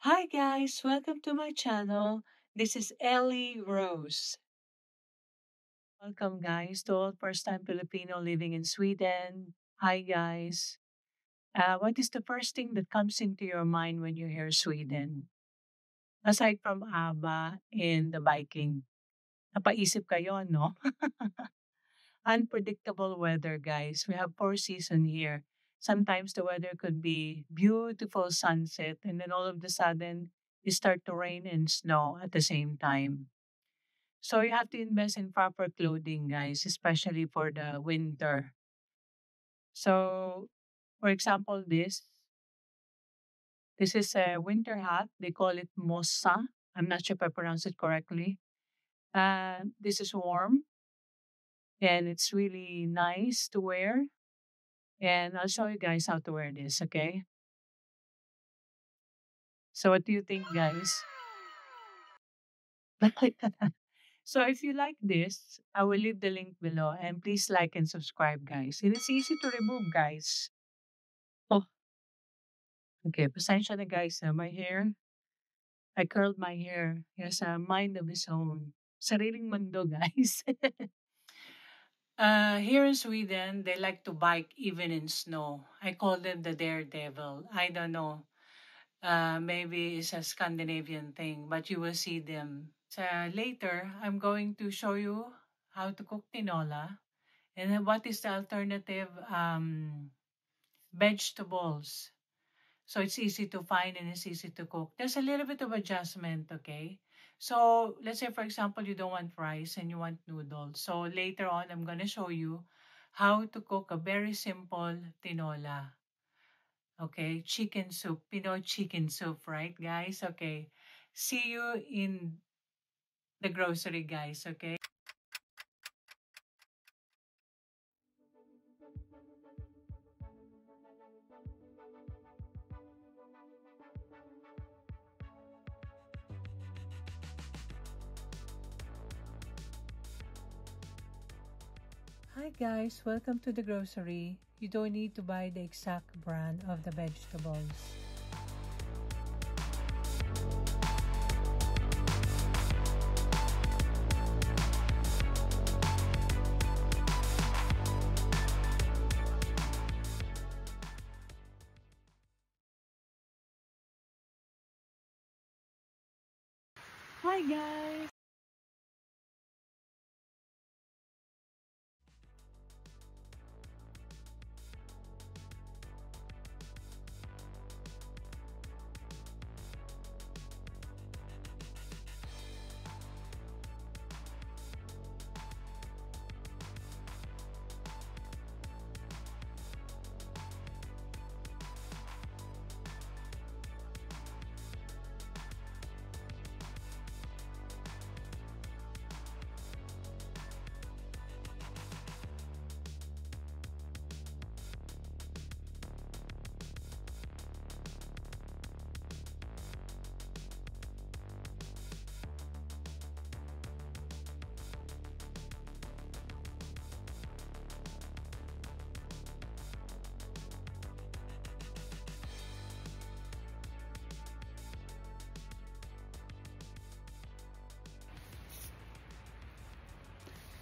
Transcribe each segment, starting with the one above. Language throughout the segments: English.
Hi guys, welcome to my channel. This is Ellie Rose. Welcome guys to all first-time Filipino living in Sweden. Hi guys. What is the first thing that comes into your mind when you hear Sweden? Aside from ABBA and the Viking. Napaisip kayo, no? Unpredictable weather, guys. We have four seasons here. Sometimes the weather could be beautiful sunset and then all of a sudden it start to rain and snow at the same time. So you have to invest in proper clothing, guys, especially for the winter. So, for example, this is a winter hat. They call it mossa. I'm not sure if I pronounce it correctly. This is warm and it's really nice to wear. And I'll show you guys how to wear this. Okay. So, what do you think, guys? So, if you like this, I will leave the link below and please like and subscribe, guys. It is easy to remove, guys. Oh, okay, pasensya na guys, my hair, I curled my hair. He has a mind of his own. Sariling mundo, guys. Here in Sweden, they like to bike even in snow. I call them the daredevil. I don't know. Maybe it's a Scandinavian thing, but you will see them. So later, I'm going to show you how to cook tinola and then what is the alternative vegetables. So it's easy to find and it's easy to cook. There's a little bit of adjustment, okay? So let's say, for example, you don't want rice and you want noodles. So later on, I'm going to show you how to cook a very simple tinola. Okay, chicken soup, Pinoy chicken soup, right, guys? Okay, see you in the grocery, guys, okay? Hi guys, welcome to the grocery. You don't need to buy the exact brand of the vegetables. Hi guys!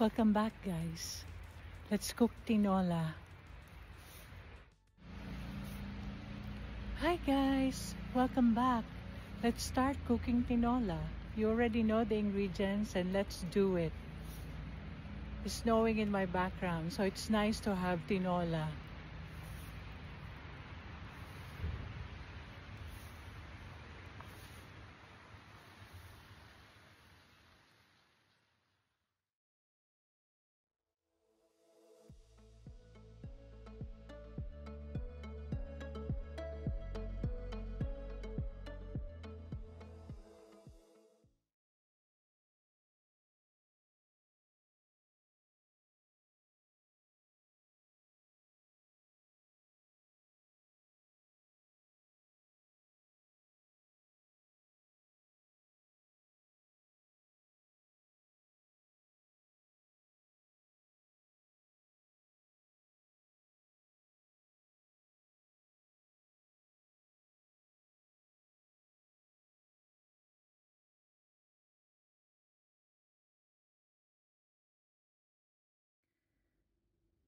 Welcome back guys. Let's cook tinola. Hi guys! Welcome back. Let's start cooking tinola. You already know the ingredients and let's do it. It's snowing in my background, so it's nice to have tinola.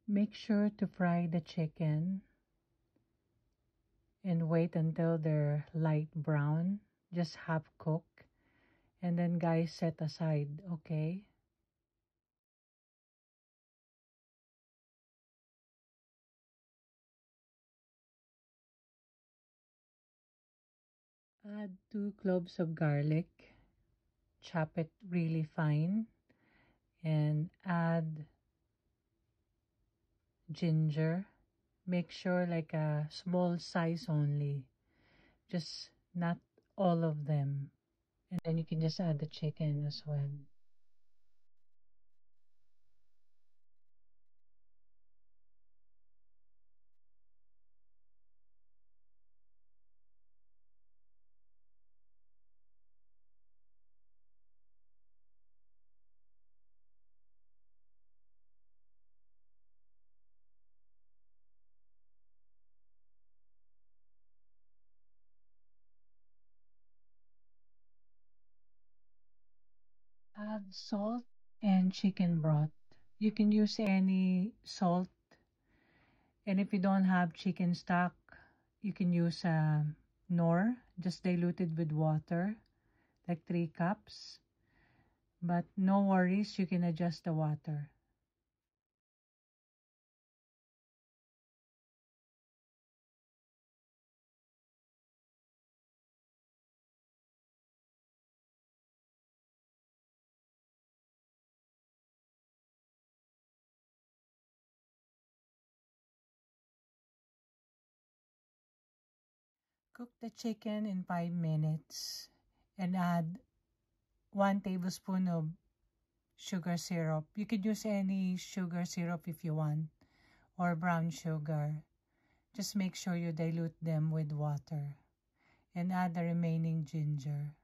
Make sure to fry the chicken and wait until they're light brown, just half cook. And then guys, set aside, okay? Add 2 cloves of garlic, chop it really fine, and add ginger. Make sure like a small size only, just not all of them. And then you can just add the chicken as well. Add salt and chicken broth. You can use any salt, and if you don't have chicken stock, you can use Nor, just diluted with water, like 3 cups. But no worries, you can adjust the water. Cook the chicken in 5 minutes and add 1 tablespoon of sugar syrup. You could use any sugar syrup if you want, or brown sugar. Just make sure you dilute them with water and add the remaining ginger.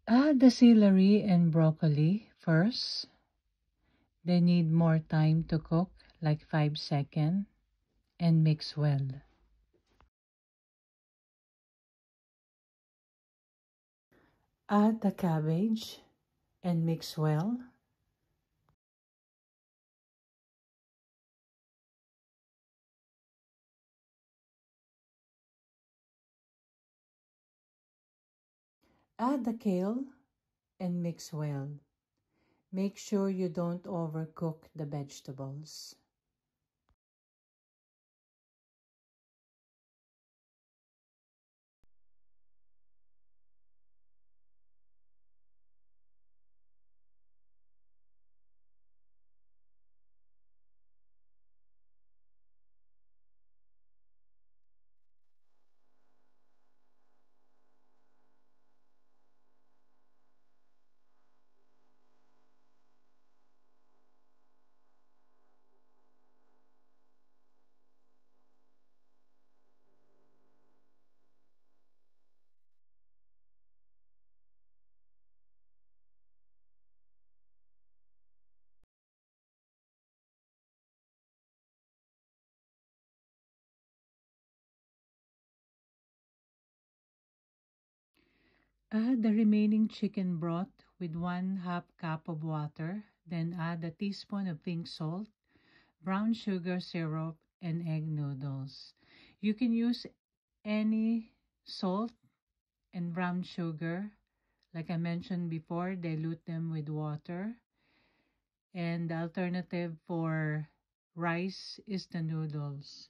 Add the celery and broccoli first. They need more time to cook, like 5 seconds, and mix well. Add the cabbage and mix well. Add the kale and mix well. Make sure you don't overcook the vegetables. Add the remaining chicken broth with 1/2 cup of water. Then add a teaspoon of pink salt, brown sugar syrup, and egg noodles. You can use any salt and brown sugar. Like I mentioned before, dilute them with water. And the alternative for rice is the noodles.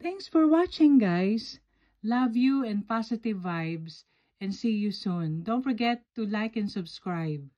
Thanks for watching, guys. Love you and positive vibes, and see you soon. Don't forget to like and subscribe.